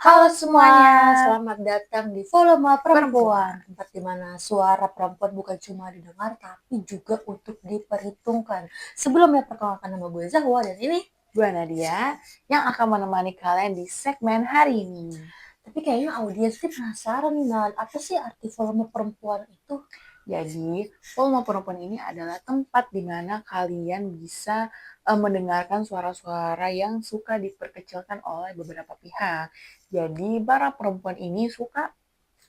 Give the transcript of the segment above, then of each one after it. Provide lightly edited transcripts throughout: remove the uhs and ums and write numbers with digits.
Halo Halo semuanya, semuanya, selamat datang di Volume Perempuan, perempuan. tempat di mana suara perempuan bukan cuma didengar, tapi juga untuk diperhitungkan. Sebelumnya perkenalkan nama gue Zahwa dan ini, Gue Nadia yang akan menemani kalian di segmen hari ini. tapi kayaknya audiens sih penasaran nih, Nad, apa sih arti volume perempuan itu? Jadi, volume perempuan ini adalah tempat di mana kalian bisa mendengarkan suara-suara yang suka diperkecilkan oleh beberapa pihak. Jadi, para perempuan ini suka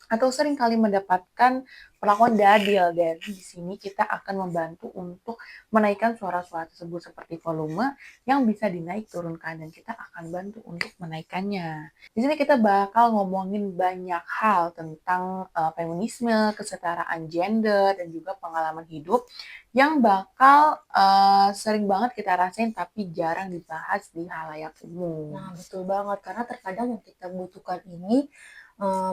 atau sering kali mendapatkan perlakuan dadil dan di sini kita akan membantu untuk menaikkan suara-suara tersebut seperti volume yang bisa dinaik turunkan dan kita akan bantu untuk menaikkannya. Di sini kita bakal ngomongin banyak hal tentang feminisme, kesetaraan gender dan juga pengalaman hidup yang bakal sering banget kita rasain tapi jarang dibahas di halayak umum. Nah, betul banget, karena terkadang yang kita butuhkan ini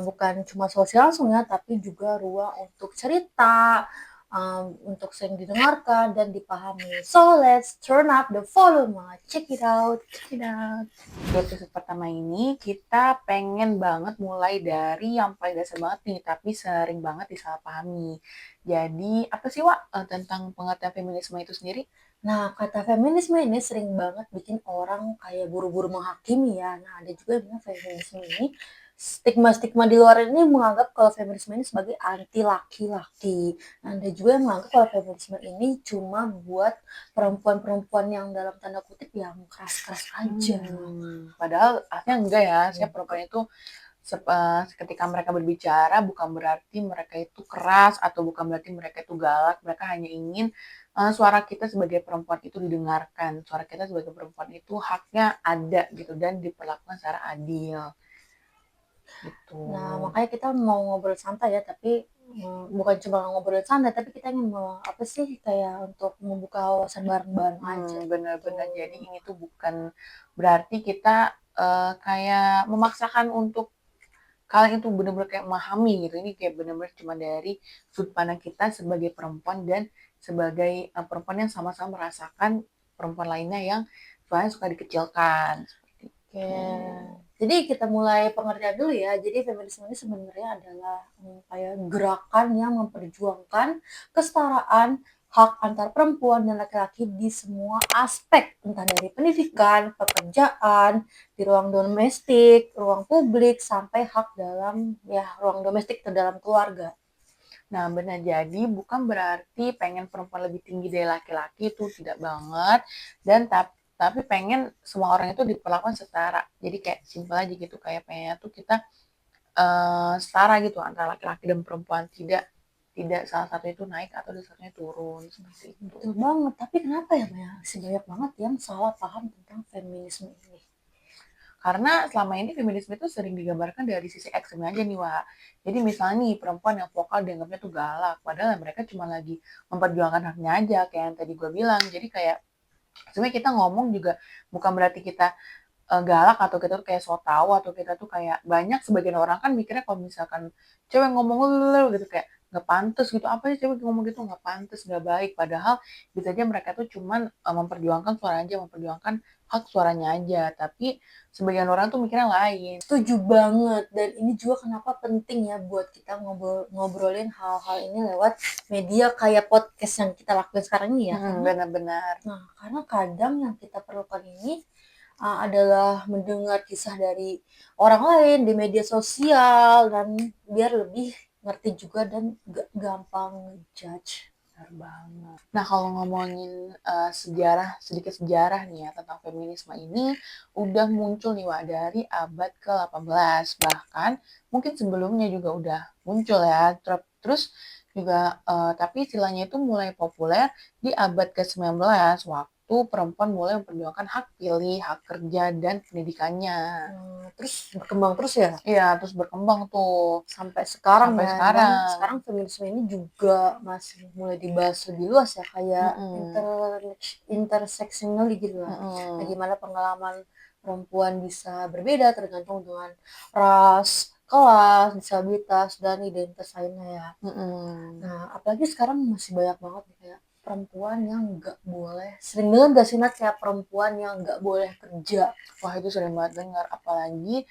bukan cuma sosial langsung ya, tapi juga ruang untuk cerita, untuk sering didengarkan dan dipahami. So, let's turn up the volume. Check it out. Check it out. Di episode pertama ini kita pengen banget mulai dari yang paling dasar banget nih, tapi sering banget disalahpahami. Jadi apa sih Wak tentang pengertian feminisme itu sendiri? Nah, kata feminisme ini sering banget bikin orang kayak buru-buru menghakimi ya. Nah, ada juga yang bilang feminisme ini stigma-stigma di luar ini menganggap kalau feminisme ini sebagai anti laki-laki. Nah, ada juga yang menganggap kalau feminisme ini cuma buat perempuan-perempuan yang dalam tanda kutip yang keras-keras aja. Padahal aslinya enggak ya, saya Enggak. perempuan itu ketika mereka berbicara bukan berarti mereka itu keras atau bukan berarti mereka itu galak, mereka hanya ingin suara kita sebagai perempuan itu didengarkan, suara kita sebagai perempuan itu haknya ada gitu dan diperlakukan secara adil gitu. Nah, makanya kita mau ngobrol santai ya, tapi bukan cuma ngobrol santai, tapi kita ingin apa sih kayak untuk membuka wawasan bareng-bareng aja gitu. Benar-benar jadi ini tuh bukan berarti kita kayak memaksakan untuk kalian itu benar-benar kayak memahami gitu. Ini kayak benar-benar cuma dari sudut pandang kita sebagai perempuan dan sebagai perempuan yang sama-sama merasakan perempuan lainnya yang soalnya suka dikecilkan seperti Oke, itu. jadi kita mulai pengertian dulu ya. Jadi feminisme ini sebenarnya adalah kayak gerakan yang memperjuangkan kesetaraan hak antar perempuan dan laki-laki di semua aspek, entah dari pendidikan, pekerjaan, di ruang domestik, ruang publik, sampai hak dalam ya ruang domestik atau dalam keluarga. Nah, benar jadi bukan berarti pengen perempuan lebih tinggi dari laki-laki itu tidak banget dan tapi pengen semua orang itu diperlakukan setara. Jadi kayak simpel aja gitu kayak pengen tuh kita setara gitu antara laki-laki dan perempuan tidak tidak salah satu itu naik atau satunya turun seperti itu. Betul banget, tapi kenapa ya masih banyak banget yang salah paham tentang feminisme ini? Karena selama ini feminisme itu sering digambarkan dari sisi ekstrem aja nih, Wak. Jadi misalnya nih, perempuan yang vokal dianggapnya tuh galak, padahal mereka cuma lagi memperjuangkan haknya aja, kayak yang tadi gue bilang. Jadi kayak, sebenarnya kita ngomong juga bukan berarti kita galak atau kita tuh kayak so tau atau kita tuh kayak banyak sebagian orang kan mikirnya kalau misalkan cewek ngomong gitu kayak nggak pantas gitu apa sih cewek ngomong gitu nggak pantas nggak baik padahal bisa aja mereka tuh cuman memperjuangkan suara aja memperjuangkan hak suaranya aja tapi sebagian orang tuh mikirnya lain. Setuju banget, dan ini juga kenapa penting ya buat kita ngobrolin hal-hal ini lewat media kayak podcast yang kita lakuin sekarang ini ya. Karena Benar-benar. karena kadang yang kita perlukan ini adalah mendengar kisah dari orang lain di media sosial dan biar lebih ngerti juga dan gak gampang judge. Benar banget. Nah, kalau ngomongin sedikit sejarah nih ya tentang feminisme ini udah muncul nih Wak dari abad ke-18. Bahkan mungkin sebelumnya juga udah muncul ya. Terus juga tapi istilahnya itu mulai populer di abad ke-19 waktu perempuan mulai memperjuangkan hak pilih, hak kerja dan pendidikannya. Terus berkembang terus ya Iya, terus berkembang tuh sampai sekarang sampai ya, dan sekarang sekarang. feminisme ini juga masih mulai dibahas lebih luas ya, kayak Mm-mm. intersectionally gitu lah. Nah, Mm-mm. gimana pengalaman perempuan bisa berbeda tergantung dengan ras, kelas, disabilitas, dan identitas lainnya ya. Mm-mm. Nah, apalagi sekarang masih banyak banget nih kayak perempuan yang nggak boleh, sering banget gak sih Nat, kayak perempuan yang nggak boleh kerja. Wah itu sering banget dengar, apalagi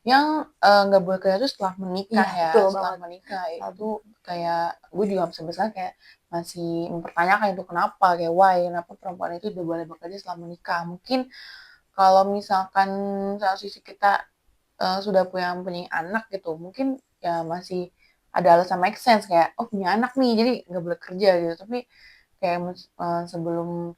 yang, nggak boleh kerja itu setelah menikah Iya, ya, betul setelah banget. menikah Mmm, itu kayak gue juga sampai sekarang kayak masih mempertanyakan itu kenapa, kayak why, kenapa perempuan itu udah boleh bekerja setelah menikah. Mungkin kalau misalkan satu sisi kita, sudah punya anak gitu, mungkin ya masih ada alasan make sense kayak, "Oh punya anak nih, jadi nggak boleh kerja," gitu. Tapi kayak sebelum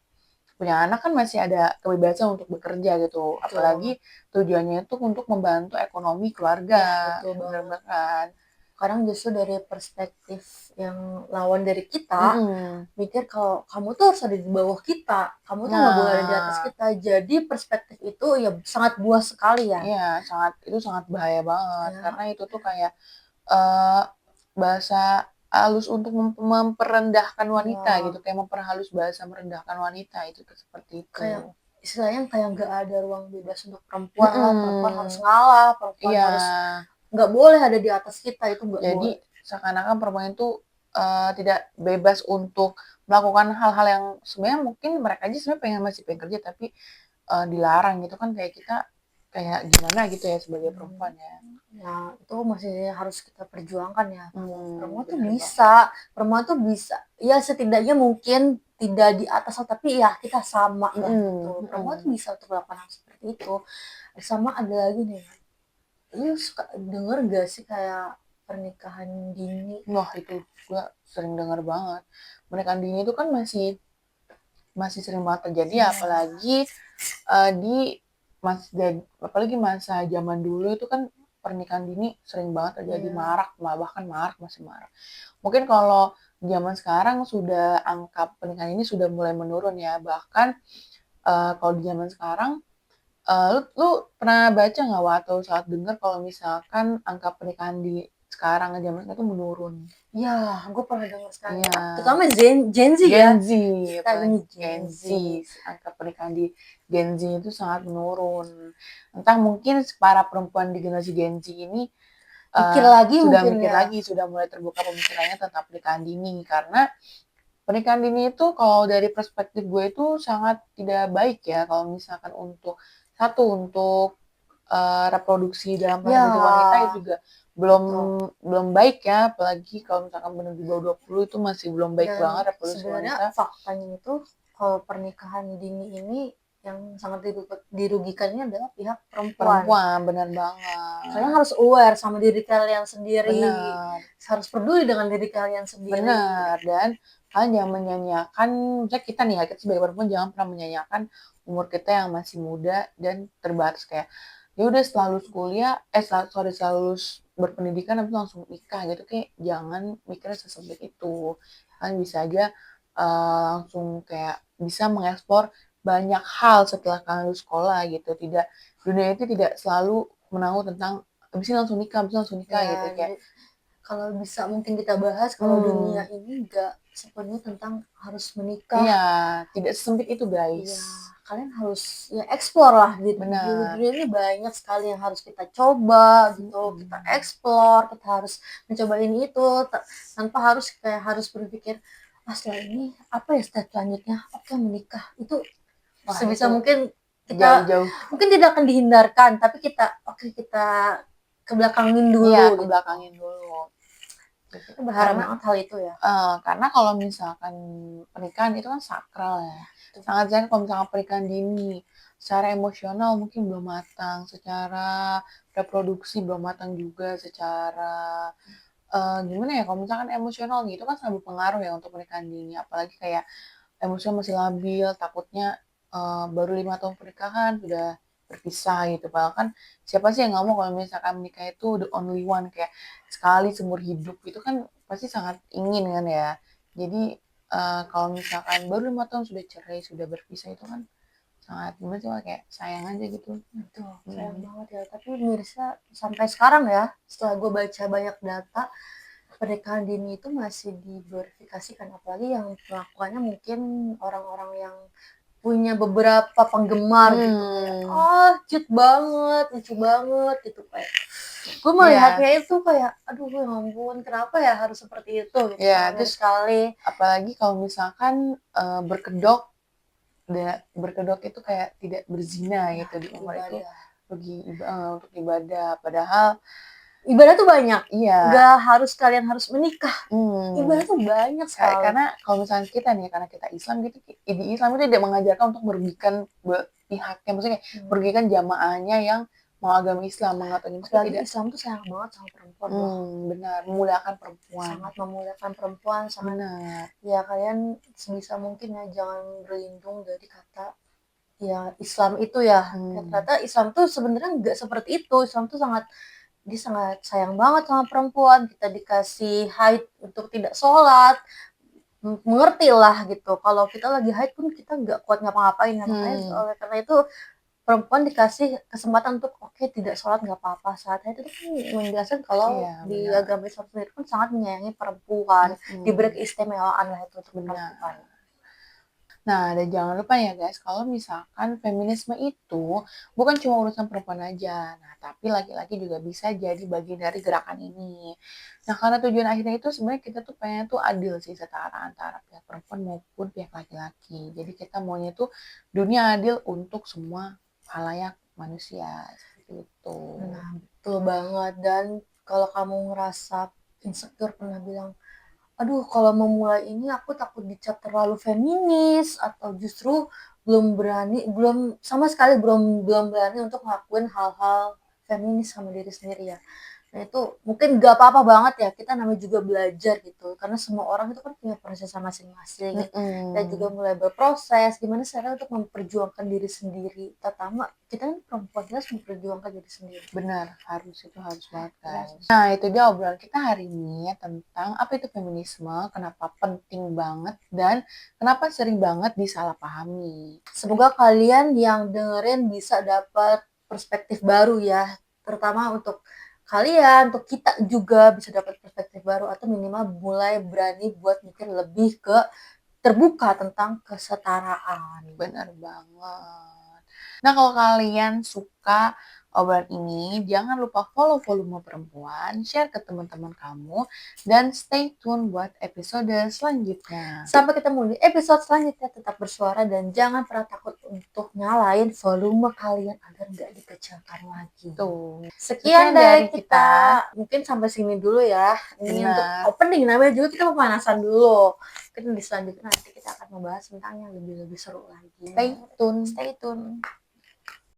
punya anak kan masih ada kebebasan untuk bekerja gitu, betul apalagi banget. tujuannya itu untuk membantu ekonomi keluarga, Iya, betul bener banget. kan? Kadang justru dari perspektif yang lawan dari kita, Mhm. mikir kalau kamu tuh harus ada di bawah kita, kamu tuh nggak boleh ada di atas Nah, kita. Jadi perspektif itu ya sangat buas sekali ya. iya itu sangat bahaya banget karena Ya, itu tuh kayak, eee, bahasa halus untuk memperendahkan wanita gitu, iya, kayak memperhalus bahasa merendahkan wanita itu tuh seperti itu. kayak istilahnya kayak nggak ada ruang bebas untuk perempuan, perempuan harus Mhm, ngalah, perempuan iya. harus nggak boleh ada di atas kita, itu nggak Jadi boleh. seakan-akan perempuan itu, tidak bebas untuk melakukan hal-hal yang sebenarnya mungkin mereka aja sebenarnya masih pengen kerja tapi, dilarang gitu kan kayak kita kayak gimana gitu ya sebagai Mmm, perempuan ya. ya itu masih harus kita perjuangkan ya, kalau perempuan tuh Bener banget. bisa, perempuan tuh bisa, ya setidaknya mungkin tidak di atas tapi ya kita sama lah gitu. Mhm Perempuan tuh mhm. bisa untuk melakukan hal seperti itu. Sama ada lagi nih, lu suka denger nggak sih kayak pernikahan dini? Wah itu gue sering denger banget. Pernikahan dini itu kan masih masih sering banget terjadi ya Iya, apalagi, di apalagi masa zaman dulu itu kan pernikahan dini sering banget terjadi, iya, marak, bahkan marak, masih marak. Mungkin kalau zaman sekarang sudah angka pernikahan ini sudah mulai menurun ya, bahkan, kalau di zaman sekarang, lu lu pernah baca nggak atau saat dengar kalau misalkan angka pernikahan di sekarang, zaman sekarang itu menurun? iya, gue pernah denger sekali, Iya. terutama Gen Z ya, Gen Z, kita ini apalagi Gen Gen Z. Z, angka pernikahan di Gen Z itu sangat menurun. Entah mungkin para perempuan di generasi Gen Z ini, Mikir lagi sudah mungkin mikir ya. lagi, sudah mulai terbuka pemikirannya tentang pernikahan dini. Karena pernikahan dini itu kalau dari perspektif gue itu sangat tidak baik ya, kalau misalkan untuk reproduksi dalam Ya, rahim ibu wanita itu juga belum betul. belum baik ya, apalagi kalau misalkan benar di bawah 20 itu masih belum baik Dan banget reproduksi sebenarnya wanita. faktanya itu kalau pernikahan dini ini yang sangat dirugikannya adalah pihak perempuan. Perempuan, bener Kalian banget. harus aware sama diri kalian sendiri, Bener harus peduli dengan diri kalian sendiri. bener, dan kalian jangan menyanyiakan misalnya kita nih ya, kita sebagai perempuan jangan pernah menyanyiakan umur kita yang masih muda dan terbatas kayak, ya udah setelah lulus kuliah setelah lulus berpendidikan habis itu langsung nikah gitu, kayak jangan mikirnya sesempit itu. Kalian bisa aja, langsung kayak bisa mengeksplor banyak hal setelah kalian lulus sekolah gitu, dunia itu tidak selalu menanggung tentang, habis ini langsung nikah gitu, Ya, kayak jadi kalau bisa mungkin kita bahas kalau dunia hmm. ini nggak sepenuhnya tentang harus menikah. Iya, tidak sesempit itu, guys. Iya, kalian harus ya explore lah di Benar. dunia ini banyak sekali yang harus kita coba gitu, kita Mhm. explore, kita harus mencoba ini itu tanpa harus kayak harus berpikir ah setelah ini apa ya step selanjutnya? Oke menikah itu Wah, sebisa itu mungkin kita jauh-jauh mungkin tidak akan dihindarkan, tapi kita kebelakangin iya, dulu gitu. kebelakangin dulu. Kita berharap Karena banget hal itu ya. karena kalau misalkan pernikahan itu kan sakral ya, Tuh. sangat sayang kalau misalkan pernikahan dini, secara emosional mungkin belum matang, secara reproduksi belum matang juga, secara, gimana ya, kalau misalkan emosional gitu kan sangat berpengaruh ya untuk pernikahan dini, apalagi kayak emosinya masih labil, takutnya, baru 5 tahun pernikahan sudah berpisah gitu. Padahal kan siapa sih yang nggak mau kalau misalkan menikah itu the only one, kayak sekali seumur hidup, itu kan pasti sangat ingin kan ya. Jadi, kalau misalkan baru 5 tahun sudah cerai, sudah berpisah itu kan sangat gimana sih, kayak sayang aja gitu. Betul, sayang Mhm. banget ya. Tapi mirsa sampai sekarang ya, setelah gue baca banyak data, pernikahan dini itu masih diglorifikasikan. Apalagi yang melakukannya mungkin orang-orang yang punya beberapa penggemar gitu kayak Mmm, oh cute banget lucu banget gitu kayak gue iya melihatnya itu kayak aduh ya ampun kenapa ya harus seperti itu gitu iya, sangat terus miris sekali. apalagi kalau misalkan, berkedok itu kayak tidak berzina Ya gitu di umur itu beribadah untuk ibadah. Padahal Ibadah tuh banyak, iya, nggak harus kalian harus menikah, ibadah mhm, tuh banyak sekali. karena kalau misalnya kita nih, karena kita Islam gitu, di Islam itu tidak mengajarkan untuk merugikan pihaknya, maksudnya kayak merugikan jamaahnya yang mau agama Islam, menganut agama Islam Apalagi tidak, Islam tuh sayang banget sama perempuan loh, benar, memuliakan perempuan. sangat memuliakan perempuan, sangat Benar, ya kalian sebisa mungkin ya jangan berlindung dari kata ya Islam itu ya. Ya ternyata Islam tuh sebenarnya nggak seperti itu. Islam tuh dia sangat sayang banget sama perempuan. Kita dikasih haid untuk tidak sholat, mengerti lah gitu. Kalau kita lagi haid pun kita nggak kuat ngapa-ngapain ya. Makanya oleh karena itu perempuan dikasih kesempatan untuk oke tidak sholat nggak apa-apa saat haid itu kan menjelaskan kalau iya di benar, agama Islam sendiri pun sangat menyayangi perempuan, diberi keistimewaan lah itu untuk benar. perempuan. Nah, dan jangan lupa ya guys, kalau misalkan feminisme itu bukan cuma urusan perempuan aja, nah tapi laki-laki juga bisa jadi bagian dari gerakan ini. Nah, karena tujuan akhirnya itu sebenarnya kita tuh pengen tuh adil sih, setara antara pihak perempuan maupun pihak laki-laki. Jadi kita maunya tuh dunia adil untuk semua khalayak manusia, seperti itu. Nah, betul banget. Dan kalau kamu ngerasa insecure pernah bilang, aduh kalau memulai ini aku takut dicap terlalu feminis atau justru belum sama sekali belum belum berani untuk ngelakuin hal-hal feminis sama diri sendiri ya. Nah itu mungkin gak apa-apa banget ya, kita namanya juga belajar gitu. Karena semua orang itu kan punya prosesnya masing-masing. Kita juga Mhm. mulai berproses, gimana cara untuk memperjuangkan diri sendiri. Terutama kita kan perempuan, kita harus memperjuangkan diri sendiri. Benar, itu harus banget Ya, guys. Nah, itu dia obrolan kita hari ini ya tentang apa itu feminisme, kenapa penting banget, dan kenapa sering banget disalahpahami. semoga kalian yang dengerin bisa dapat perspektif baru ya, terutama untuk kalian, untuk kita juga bisa dapat perspektif baru atau minimal mulai berani buat mikir lebih ke terbuka tentang kesetaraan. Benar banget. Nah, kalau kalian suka obrolan ini, jangan lupa follow Volume Perempuan, share ke teman-teman kamu, dan stay tune buat episode selanjutnya. Sampai ketemu di episode selanjutnya, tetap bersuara dan jangan pernah takut untuk nyalain volume kalian agar nggak dikecilkan lagi. Tuh. Sekian dari kita. Mungkin sampai sini dulu ya. Ini untuk Benar. opening, namanya juga kita pemanasan dulu. Mungkin di selanjutnya nanti kita akan membahas tentang yang lebih-lebih seru lagi. Stay tune. Stay tune.